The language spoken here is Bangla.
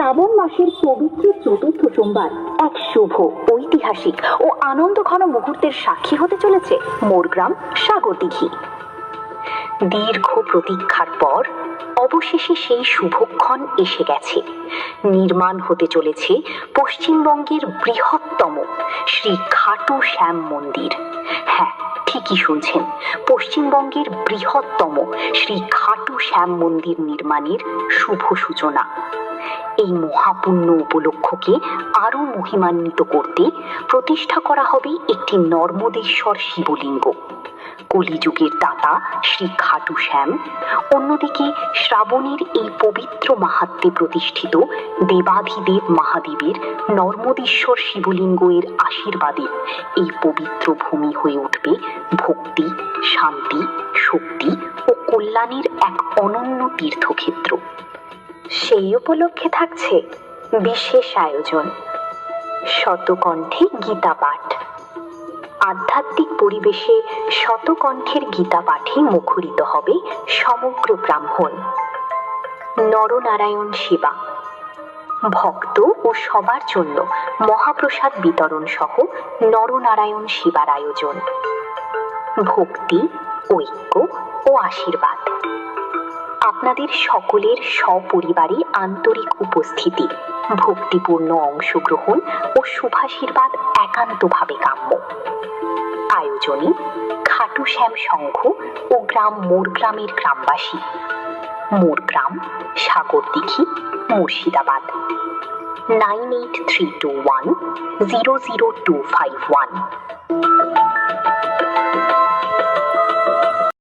শ্রাবণ মাসের পবিত্র চতুর্থ সোমবার এক শুভ, ঐতিহাসিক ও আনন্দঘন মুহূর্তের সাক্ষী হতে চলেছে মোরগ্রাম সাগরদিঘি। দীর্ঘ প্রতীক্ষার পর অবশেষে সেই শুভক্ষণ এসে গেছে। নির্মাণ হতে চলেছে পশ্চিমবঙ্গের বৃহত্তম শ্রী খাটু শ্যাম মন্দির। হ্যাঁ, ঠিকই শুনছেন, পশ্চিমবঙ্গের বৃহত্তম শ্রী খাটু শ্যাম মন্দির নির্মাণের শুভ সূচনা। এই মহাপুণ্য উপলক্ষকে আরো মহিমান্বিত করতে প্রতিষ্ঠা করা হবে একটি নর্মদেশ্বর শিবলিঙ্গ। কলিযুগের দাতা শ্রী খাটু শ্যাম, অন্যদিকে শ্রাবণের এই পবিত্র মাহাত্ম্যে প্রতিষ্ঠিত দেবাধিদেব মহাদেবের নর্মদেশ্বর শিবলিঙ্গ এর আশীর্বাদে এই পবিত্র ভূমি হয়ে উঠবে ভক্তি, শান্তি, শক্তি ও কল্যাণের এক অনন্য তীর্থক্ষেত্র। সেই উপলক্ষে থাকছে বিশেষ আয়োজন, শতকণ্ঠে গীতা পাঠ। আধ্যাত্মিক পরিবেশে শতকণ্ঠের গীতা পাঠে মুখরিত হবে সমগ্র ব্রাহ্মণ। নরনারায়ণ সেবা, ভক্ত ও সবার জন্য মহাপ্রসাদ বিতরণ সহ নরনারায়ণ সেবার আয়োজন। ভক্তি, ঐক্য ও আশীর্বাদ। আপনাদের সকলের সপরিবারে আন্তরিক উপস্থিতি, ভক্তিপূর্ণ অংশগ্রহণ ও শুভাশীর্বাদ একান্তভাবে কাম্য। আয়োজনে খাটু শ্যাম সংঘ ও গ্রাম মোরগ্রামের গ্রামবাসী। মোরগ্রাম, সাগরদিঘি, মুর্শিদাবাদ। 9832100251